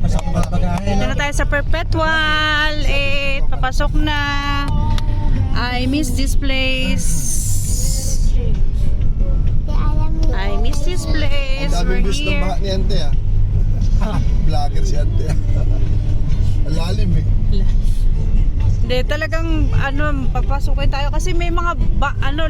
Dito na tayo sa Perpetual 8. Papasok na. I miss this place. I miss this place. We're Ang daming views ng here. baha ni Ante Vlogger si Ante Ang lalim eh. Hindi, talagang papasukin tayo kasi may mga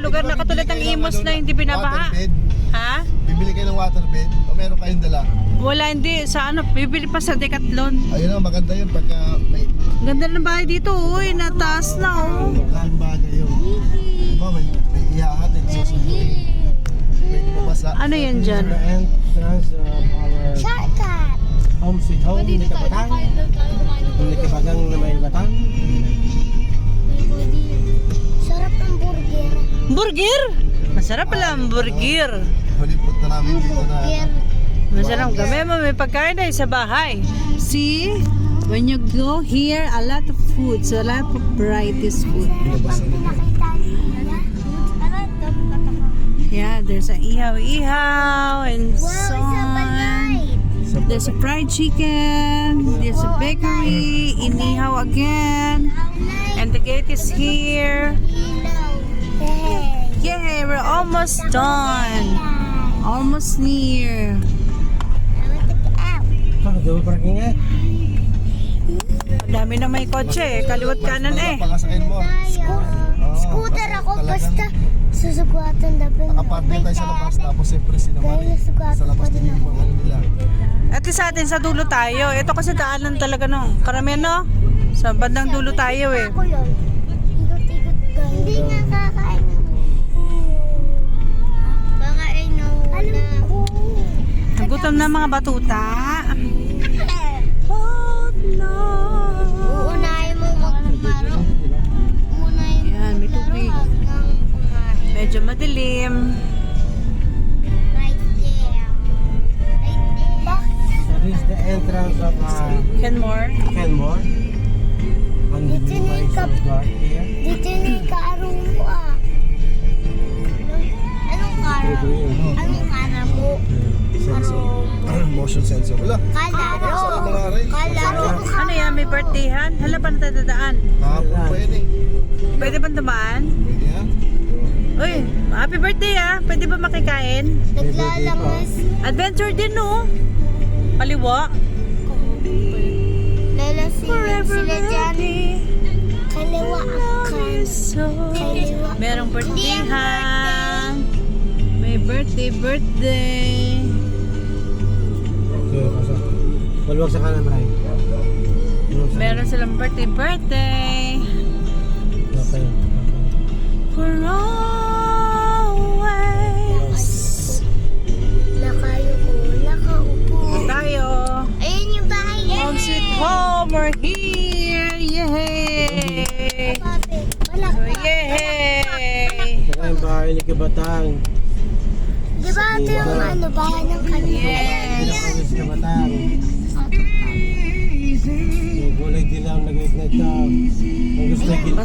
lugar na katulad ng Imos na hindi binabaha. Waterbed. Ha? Bibili kayo ng waterbed o meron kayong dala? Wala, hindi. Sa bibili pa sa Decathlon. Ayun ang maganda yun pagka may Ganda ng bahay dito, uy. Nataas na, oh. laking bagay yun. Diba may ihahatid susunduin. Pwede mabasa. Ano yan dyan? The entrance of our Shortcut! home sweet home, hindi ka batang. Hindi ka bagang na may batang. Sarap ng burger. Burger? Masarap pala ang burger. Huli punta namin dito na Burger. Masarap kami. May pagkain na sa bahay. See? When you go here, a lot of food. So, a lot of varieties food. Nakita niyo na? Ano ito? Yeah, there's a ihaw-ihaw and Wow, so isa pa on. night. There's a fried chicken. There's a bakery. Inihaw again. And the gate is here. Hey. Yay, we're almost done. Almost near. Double parking eh. Ang dami na may kotse. Kaliwat kanan eh. Pangasakin mo. Scooter ako basta susugatan dapat. Nakapark na tayo sa labas tapos siyempre sinamari sa labas din yung mga ano nila. At sa atin, sa dulo tayo. Ito kasi daanan talaga no. Karamihan no? Sa bandang dulo tayo eh. Ako yun. Ikot-ikot ka. Hindi nga kakain. Baka ay no. Alam ko. Nagutom na mga batuta. Uunahin mo magpaparo. Uunahin mo Ayan, may tubig. hanggang kumain. Medyo madilim. Right there. That is the entrance of Kenmore. Kenmore. And the Dito na yung device of God here. Dito na yung kaarong mo ah. Anong karo? Anong kara mo? Motion sensor. Wala. Kalaro. Sa mga aray. Kalaro. Ano yan? May birthdayhan? Hala pa na tayo dadaan. Kahapon pa yun eh. Pwede ba dumaan? Pwede ha? Uy, happy birthday ah. Pwede ba makikain? Naglalangas. Adventure din no. Kaliwa. Lalasingin sila dyan. Kaliwa ang kan. Kaliwa. Merong birthdayhan. May birthday. Okay, pasok. Maluwag sa kanan, Brian. Meron silang birthday. Okay. For always. Nakayo ko. Nakaupo. Tayo. Ayun yung bahay niya. Home sweet home. We're here. Yay. Papi. Wala So, pa. yay. Saka yung bahay ni Kabatang. Di ba ito yung bahay ng kanina? Yes. Pinakalis Kabatang. Yung kulay dilaw na gate na ito. Ang gusto yung ginto.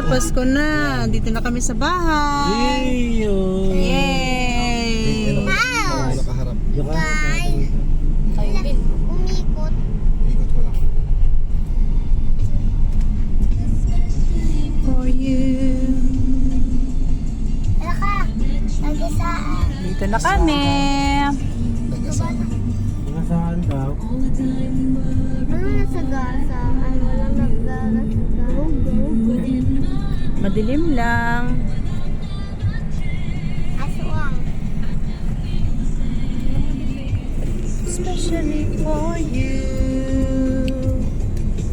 Pasko na. Dito na kami sa bahay. Iyo. Yay. Wow. Nakaharap. Guys. Umikot. Ikot ko lang. For you. Wala ka. Nagisaan. Dito na kami. Nag-asama. Mga saan daw? Ano nasa gasa? Ay, walang naggara sa gasa. Madilim lang. Aswang. Especially for you.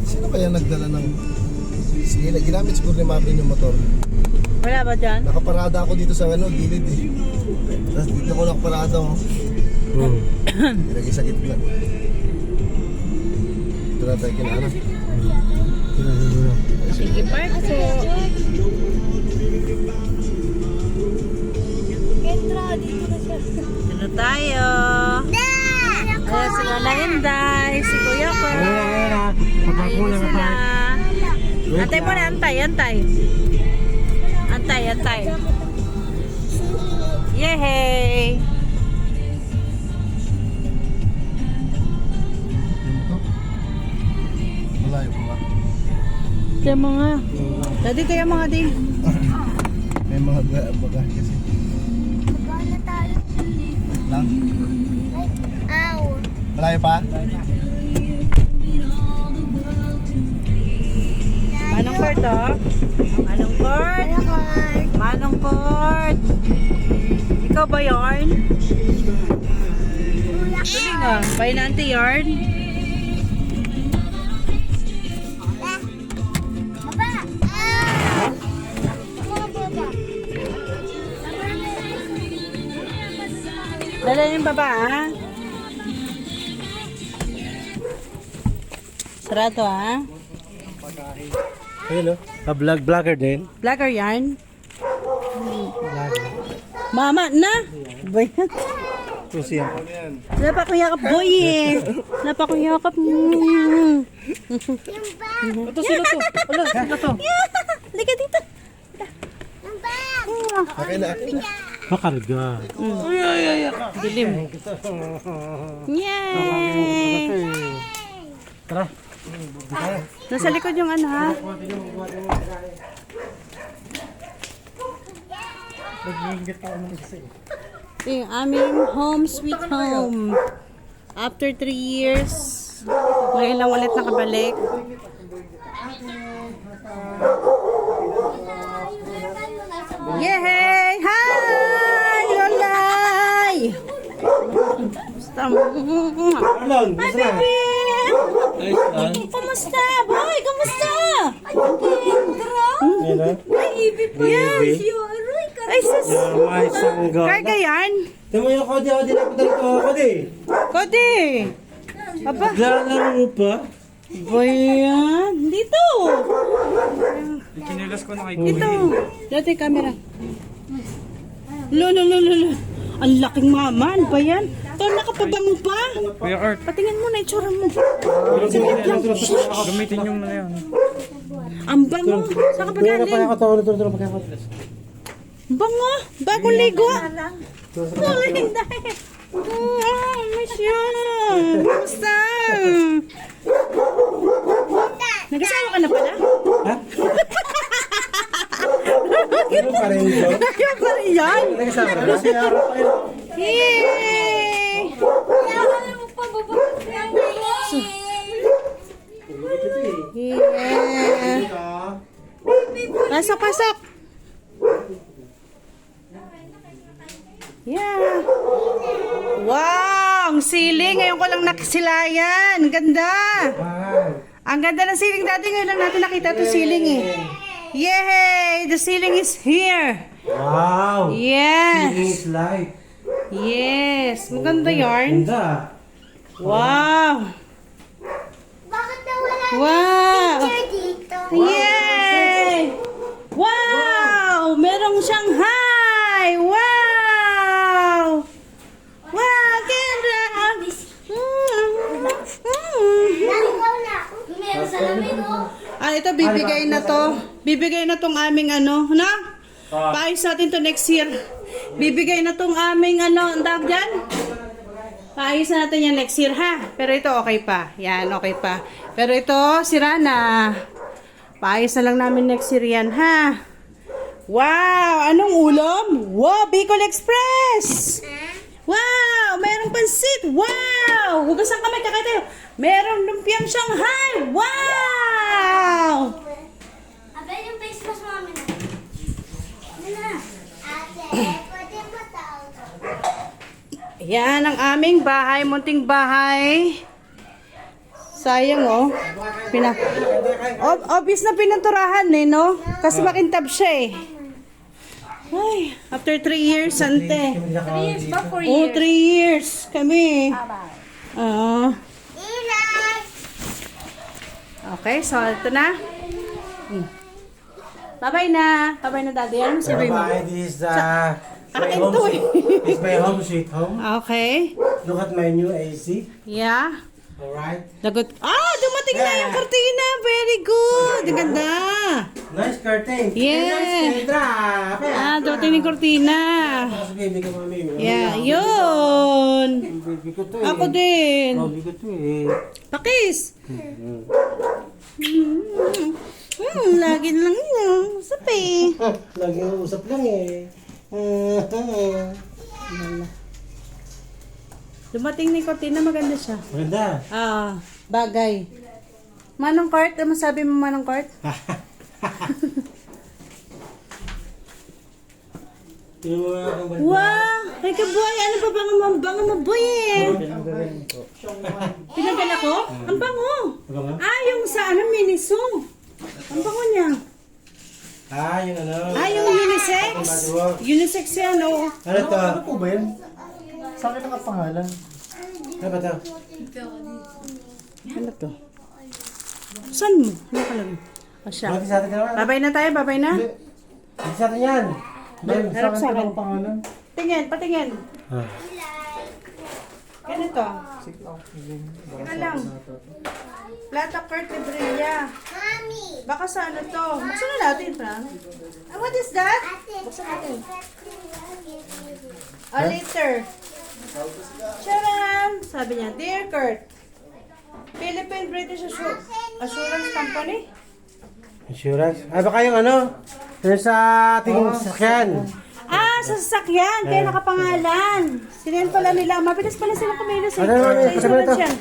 Sino kaya nagdala ng... Sige, ginamit siguro ni Marvin yung motor. Wala ba dyan? Nakaparada ako dito sa gilid eh. Tapos dito ko nakaparada oh. Ilagay sa gitna. Ito na tayo kinaano. Sige, park po. Kendra, dito na siya. Dito na tayo. Da! Ayan sila na Inday. Si Kuya ko. Pagkaku Ayun na sila. kapag. Antay mo na, antay. Antay. Yay! Tayo mga. Dati tayo mga din. May mga baga kasi. Baba na tayo. Lang. Ow. Malayo pa? Manong court oh. Manong court. Manong court. Ikaw ba yarn? Tuling ah. Bay na auntie yarn. Baba. Ah. Mga baba. Dala yung baba ah. Sarado ah. Ayun o. Vlogger din. Vlogger yarn. Mama na. Bayan. Ito siya. Wala pa akong yakap boy eh. Wala pa akong yakap. Ito sila to. Wala, sila to. Halika dito. Yung bag. Okay na. Makarga. Dilim. Yay! Tara. Nasa likod yung ano ha. Ito yung aming home sweet home. After 3 years, ngayon lang ulit nakabalik. Yay! Hi! Lolay! Basta Alon, Hi, gusto na. baby! Kumusta? Boy, kumusta? Ayun o. Yes, you are Ay, sis! May sangga. Karga yan? Tama yung kodi ako din ako dito. Kodi. Kodi! Aba, Lalaro pa. boy yan. Dito! Kinilas ko na kay Dito! Dito yung camera. Lolo. Ang laking maman ba yan? Ito, nakapabango pa. Kuya Art. Patingin mo na itsura mo. Gamitin yung na yan. Ang bango. Saan ka pa galing? Bango. Bagong ligo. Tuloy dahil. Miss you. Kumusta? Nag-asawa ka na pala? Ha? Ano pa rin ito? Kaya pa rin yan. Nagkasama na? Yay! Yeah. Pasok. Yeah. Wow! Ang siling. Ngayon ko lang nakisilayan. Ganda. Ang ganda ng siling. Dati ngayon lang natin nakita ito siling eh. Yay! The ceiling is here. Wow! Yes. It's light. Yes. Maganda yarn. Ganda. Wow. Bakit nawala Wow. picture dito? Yay! Wow! Merong Shanghai! Wow! Wow! Ganda! Naligaw na ako. Meron sa lamin, oh. Ah, ito bibigay na to. Bibigay na tong aming ano, na? Paayos natin to next year. Bibigay na tong aming ano, ang tawag dyan? Paayos na natin yan next year, ha? Pero ito okay pa. Yan, okay pa. Pero ito, sira na. Paayos na lang namin next year yan, ha? Wow! Anong ulam? Wow! Bicol Express! Wow! Mayroong pansit! Wow! Hugasan kamay, kakain tayo. Merong lumpiang Shanghai! Wow! Abay yung face mask mo amin. Ano na? Ate, pwede mo tawag. Yan ang aming bahay, munting bahay. Sayang oh. Obvious na pinaturahan eh, no? Kasi makintab siya eh. Ay, after 3 years, ante. 3 years ba? 4 Oh, 3 years kami. Ilay! Okay, so ito na. Bye-bye na. Bye-bye na, daddy. Ano sabi mo? Bye, this is Akin to eh. It's my home sweet home. Okay. Look at my new AC. Yeah. Alright. Lagot. Ah, dumating na yung kortina. Very good. Ang ganda. Nice curtain. Yeah. Ah, dumating yung kortina. Tapos baby ko mami. Yeah, yun. Baby ko to eh. Ako din. Baby ko to eh. Pakis. Lagi lang yun. Sabi. Lagi usap lang eh. Dumating ni Cortina, maganda siya. Maganda. Bagay. Manong Court, ano masabi mo Manong Court? Wow! Ay kaboy, ano ba bango mo boy eh? Pinagala ko? Ang bango! Yung sa Miniso. Ang bango niya. Yung ano? Yung unisex? Unisex yan, oo. Ano to? Ano po ba yan? Sa akin nakapangalan. Ano ba to? Ano to? Saan mo? Ano ka lang? Siya. Bakit sa atin ka naman? Babay na tayo, babay na. Bakit sa atin yan? Harap sa akin. Pangalan. Tingin, patingin. Ganito. Ano lang. Plata Kurt de Brilla. Mami. Baka sa ano to? Buksan na natin, Frank. What is that? Buksan natin. A later. Charan! Sabi niya, Dear Kurt, Philippine British Assurance Company? Insurance? Baka yung ano? Yung sa ating sasakyan. Sa sasakyan, kaya nakapangalan. Sinend pala nila. Mabilis pala sila kumilos. Ano, Sa insurance yan.